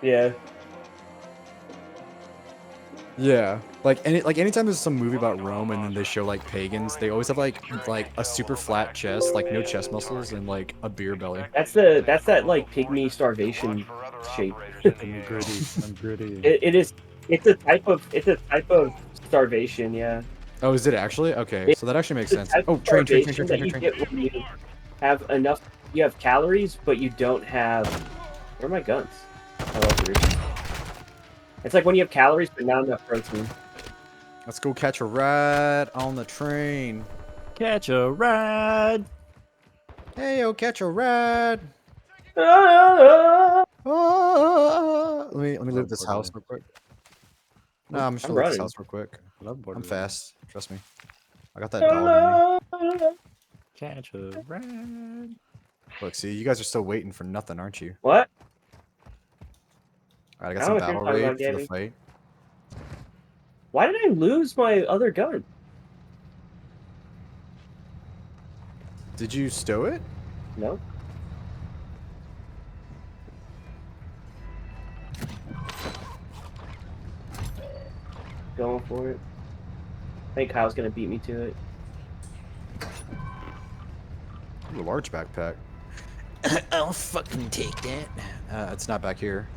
Yeah. Yeah, like anytime there's some movie about Rome and then they show like pagans, they always have like a super flat chest, like no chest muscles, and like a beer belly. That's that like pygmy starvation shape. I'm gritty. I'm gritty. It is. It's a type of starvation. Yeah. Oh, is it actually? Okay, It's so that actually makes the sense. type of Oh, train, train, train, train, starvation train, that train, you train. get when you have enough. You have calories, but you don't have. Where are my guns? Oh, that's weird. It's like when you have calories, but not enough protein. Let's go catch a ride on the train. Catch a ride. Hey, yo, catch a ride. Ah! Ah, let me loot Love this house Borderlands. real quick. No, I'm just I'm gonna loot this running. house real quick. Love I'm Borderlands. fast. Trust me. I got that dog in me. Catch a ride. Look, see, you guys are still waiting for nothing, aren't you? What? Alright, I got I don't some know what you're battle talking about, raid for the Gabby. fight. Why did I lose my other gun? Did you stow it? No. Going for it. I think Kyle's gonna beat me to it. Ooh, a large backpack. I'll fucking take that. It's not back here.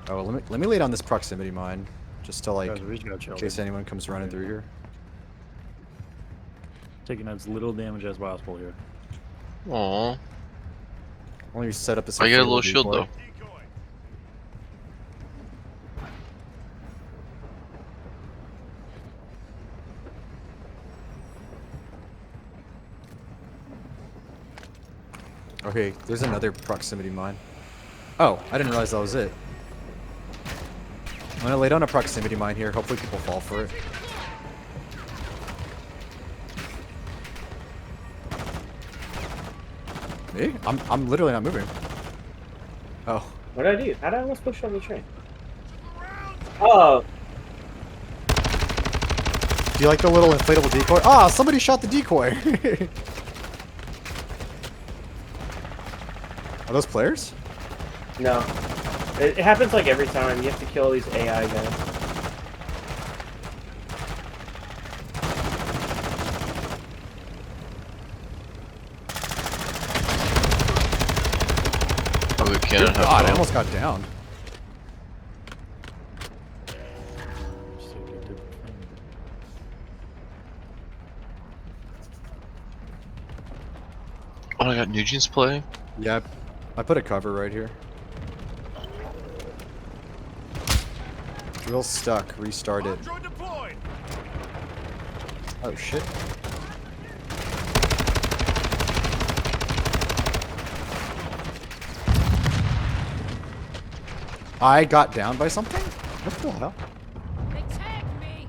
Oh, let me lay down this proximity mine, just to like, Guys, we just gotta in chill. case dude. anyone comes running through here. Taking as little damage as possible here. Aww. Only set up this. I get a little shield though. Okay, there's another proximity mine. Oh, I didn't realize that was it. I'm gonna lay down a proximity mine here. Hopefully people fall for it. Me? I'm literally not moving. Oh. What did I do? How did I almost push on the train? Oh, Do you like the little inflatable decoy? Ah, somebody shot the decoy. Are those players? no. It happens like every time. You have to kill these AI guys. Oh, the Good cannon have God, I bow. almost got down. Just take it to the train. Oh, I got Nugent's play. Yeah, I put a cover right here. Real stuck. Restart it. Oh shit. I got down by something? What the hell? They tagged me.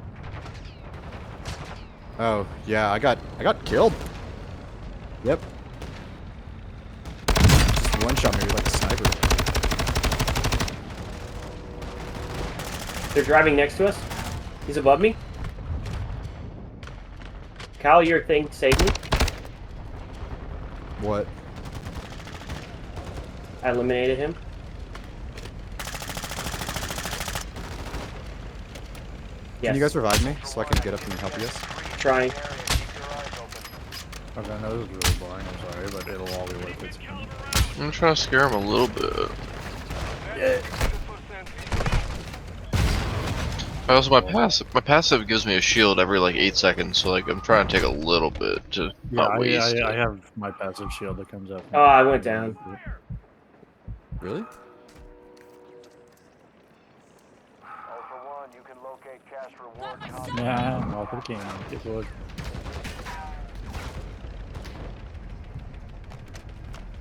Oh, yeah, I got killed. Yep. Just one shot me like a sniper. They're driving next to us. He's above me. Kyle, your thing saved me. What? I eliminated him. Yes. Can you guys revive me so I can get up and help you guys? Trying. Okay, I know this is really boring. I'm sorry, but it'll all be worth it. I'm trying to scare him a little bit. Also, my passive gives me a shield every like 8 seconds, so like I'm trying to take a little bit to Yeah, not waste I it. have my passive shield that comes up. Oh, I went down. Really? Nah, I'm off the king. Get wood.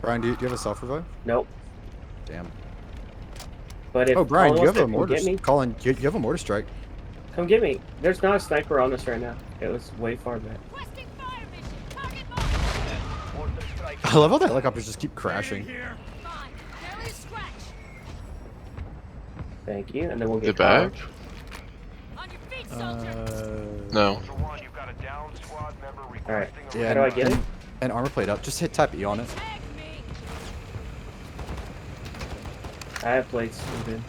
Brian, do you have a self revive? Nope. Damn. But if Oh, Brian, all you of have us a come get me, mortar. Colin, you have a mortar strike. come get me. There's not a sniper on us right now. It was way far back. Requesting fire mission. Target marked. I love how the helicopters just keep crashing. Fine. Barely a scratch. Thank you, and then we'll get Get back? On your feet, soldier. No. All right. Yeah, How do I get it? And armor plate up. Just hit type E on it. Tagged me. I have plates. I'm good.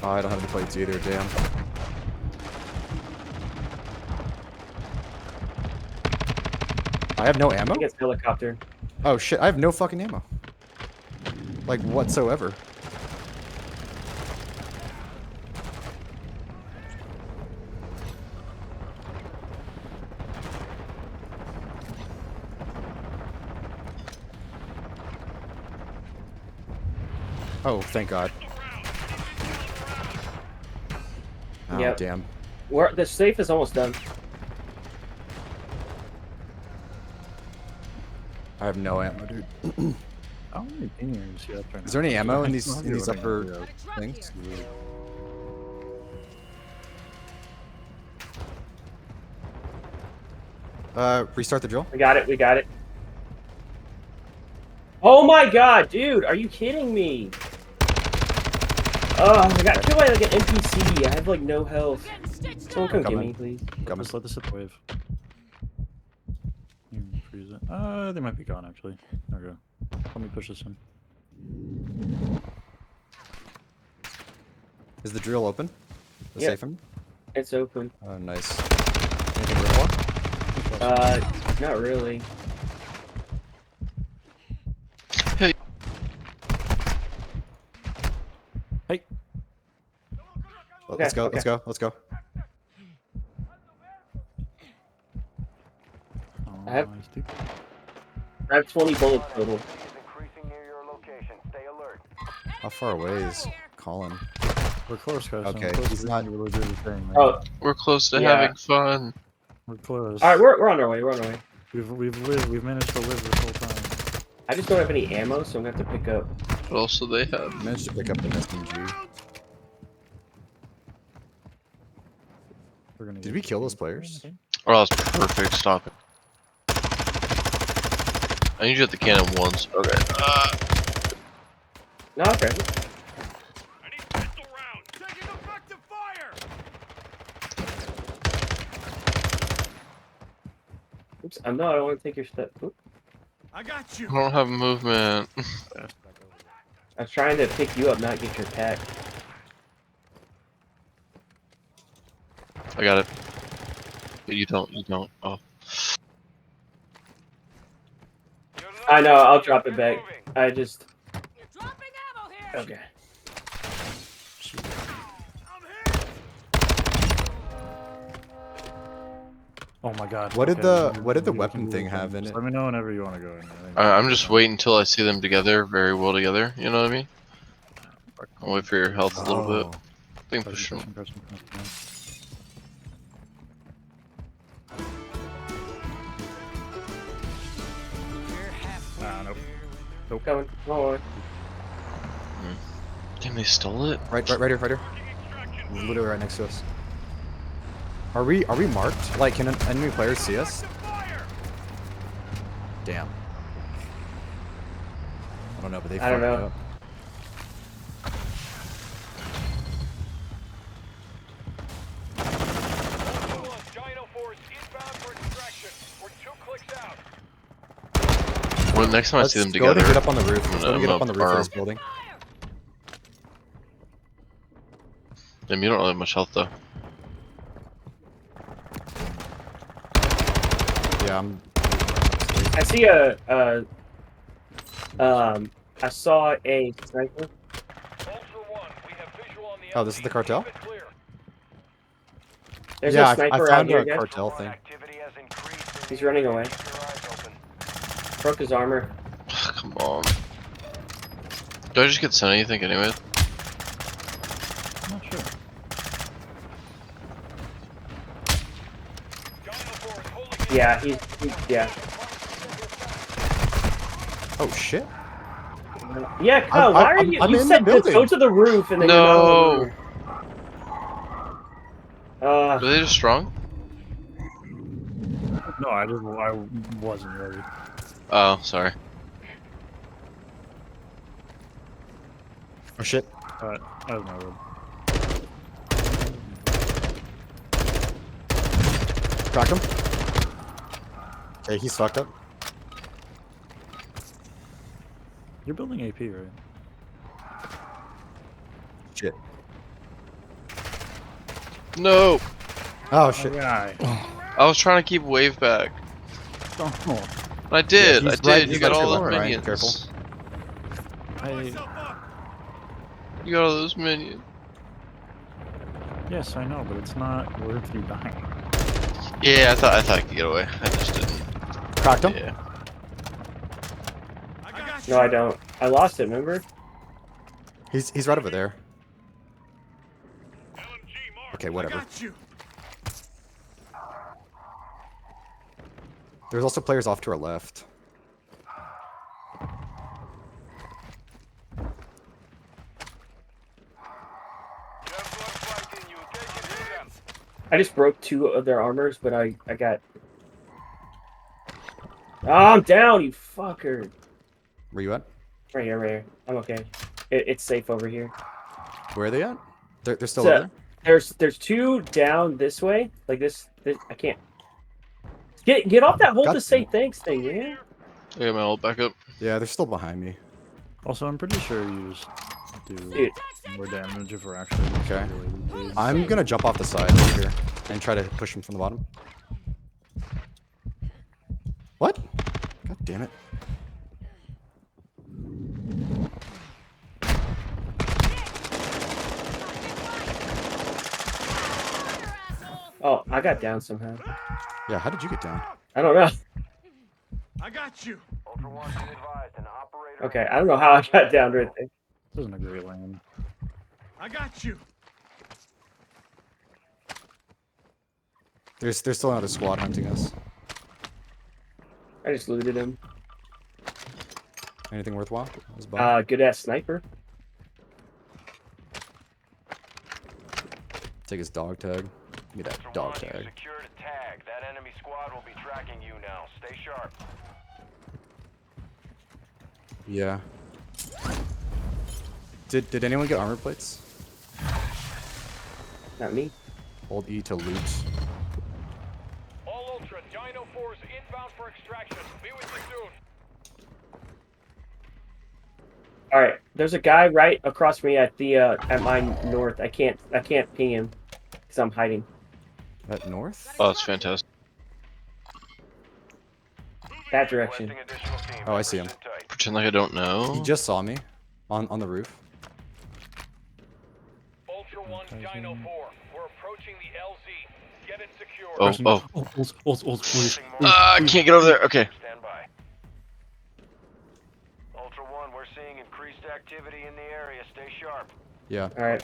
Oh, I don't have any plates either, damn. I have no I ammo? think it's helicopter. Oh shit, I have no fucking ammo. Like, whatsoever. Oh, thank God. Oh, Yep. damn. The safe is almost done. I have no ammo, dude. How many pingers you have right Is there any now? ammo in I these don't in these have upper any Got a truck things? here. Restart the drill. We got it. We got it. Oh my God, dude! Are you kidding me? Oh, I got killed by like an NPC. I have like no health. Getting stitched Someone up. come get Coming. me, please. Coming. Let this hit the wave. Freeze it. They might be gone actually. There we go. Let me push this in. Is the drill open? The Yeah. safe in? It's open. Oh, nice. Anything worthwhile? Not really. Hey! Let's go. Okay. Let's go. Let's go. Oh, I have- nice, dude. I have 20 bullets total. Increasing near your location. Stay alert. How far away is Colin? We're close, guys. Okay, We're close he's to not- really doing the thing, man. Oh, We're close to Yeah. having fun. We're close. all right. We're on our way. We're on our way. We've managed to live this whole time. I just don't have any ammo, so I'm gonna have to pick up. What else do they have? Managed to pick up an SMG. We're gonna Did we kill those players? Oh, that's perfect. Stop it. I need you at the cannon once. Okay. No, okay. Oops. I don't want to take your step. Oop. I don't have movement. I was trying to pick you up, not get your pack. I got it. You don't. You don't. Oh. I know. I'll drop it back. I just. You're dropping ammo here. Okay. Oh my god. What did okay, what did the we weapon can do thing the have thing. in Just it? Let me know whenever you want to go in. I'm just waiting until I see them together, very well together. You know what I mean? I'll wait for your health a little bit. Oh. I think push them. Nope. Coming. Oh, Damn, they stole it. Right here. Literally right next to us. Are we marked? Like, can enemy players see us? Damn. I don't know, but they I don't fucked know. up. Well, next time I Let's see them go ahead together. and get up on the roof. Let's go ahead and get I'm up on the up roof of arm. this building. Damn, you don't really have much health though. Yeah, I'm. I see I saw a sniper. Oh, this is the cartel? There's Yeah, a I sniper out found here, a guys. cartel thing. He's running away. Broke his armor. Come on. Do I just get sent anything anyway? I'm not sure. Yeah, yeah. Oh shit! Yeah, Kyle, why are you? I'm You in said the to building. go to the roof and then you're not on the roof. Are they just strong? No, I wasn't ready. Oh, sorry. Oh shit! I was not ready. Crack him. Okay, he's fucked up. You're building AP, right? Shit. No! Oh shit. Guy. I was trying to keep wave back. Oh, I did, he's I did. right- You he's got right to all your those left, Ryan. minions. Careful. You got all those minions. yes, I know, but it's not worth you dying. Yeah, I thought I could get away. I just didn't. Cracked him. Yeah. No, I don't. I lost it, remember? He's right over there. Okay, whatever. There's also players off to our left. I just broke 2 of their armors, but I got... Oh, I'm down, you fucker! Where you at? Right here, right here. I'm okay. It's safe over here. Where are they at? They're still So, over there? there's 2 down this way. Like this I can't... Get off that hold God to say damn it. thanks thing, man! I got my ult back up. Yeah, they're still behind me. Also, I'm pretty sure you just do Dude. more damage if we're actually Okay. really big. I'm gonna jump off the side over here and try to push him from the bottom. What? God damn it. Oh, I got down somehow. Yeah, how did you get down? I don't know. I got you. Ultra One, be advised, an operator. Okay, I don't know how I got down right there. This isn't a great land. I got you. There's still another squad hunting us. I just looted him. Anything worthwhile? That was bomb. Good ass sniper. Take his dog tag. Give me that Ultra dog One, you tag. secured a tag. That enemy squad will be tracking you now. Stay sharp. Yeah. Did anyone get armor plates? Not me. Hold E to loot. All Ultra, Dino 4's inbound for extraction. Be with you soon. All right, there's a guy right across from me at the at my north. I can't ping him because I'm hiding. That north? Oh, it's fantastic. That direction. Requesting additional team Oh, I see him. members. Sit tight. Pretend like I don't know. He just saw me on the roof. Ultra One, Dino 4. We're approaching the LZ. Get it secured. Oh, Please. I can't get over there. Okay. Stand by. Ultra One, we're seeing increased activity in the area. Stay sharp. Yeah. All right,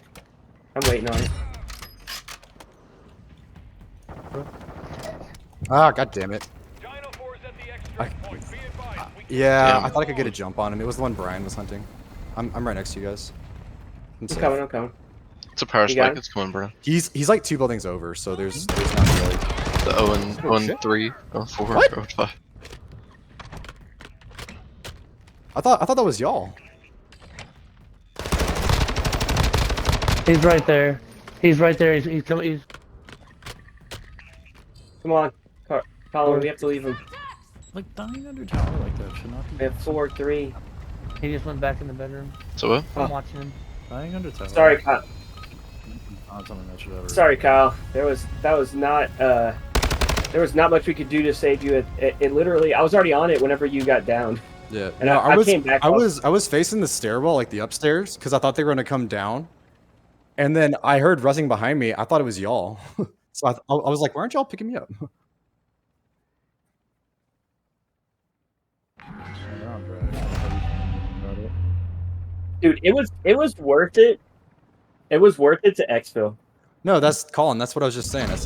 I'm waiting on it. Ah, god damn it. Dino 4's at the extract point. Be advised. We Yeah, Damn. I thought I could get a jump on him. It was the one Brian was hunting. I'm right next to you guys. I'm I'm safe. coming. I'm coming. It's a power You got spike. him? It's coming, bro. He's like 2 buildings over, so there's not really. The 0 and Oh, 1, shit. 3, 0, 4, What? 0, 5. I thought that was y'all. He's right there. He's right there. He's coming. He's Come on, Colin. We have to leave him. Like, dying under tower like that should not We be. have 4-3. he just went back in the bedroom. So what? Oh. I'm watching him. Dying under tower. Sorry, Kyle. Not something that should ever. Sorry, Kyle. There was not much we could do to save you. It literally, I was already on it whenever you got down. Yeah. And No, I was came back I up. was facing the stairwell, like the upstairs, because I thought they were gonna come down. And then I heard rushing behind me. I thought it was y'all. So I was like, why aren't y'all picking me up? Dude, it was worth it. It was worth it to exfil. No, that's Colin. That's what I was just saying. I said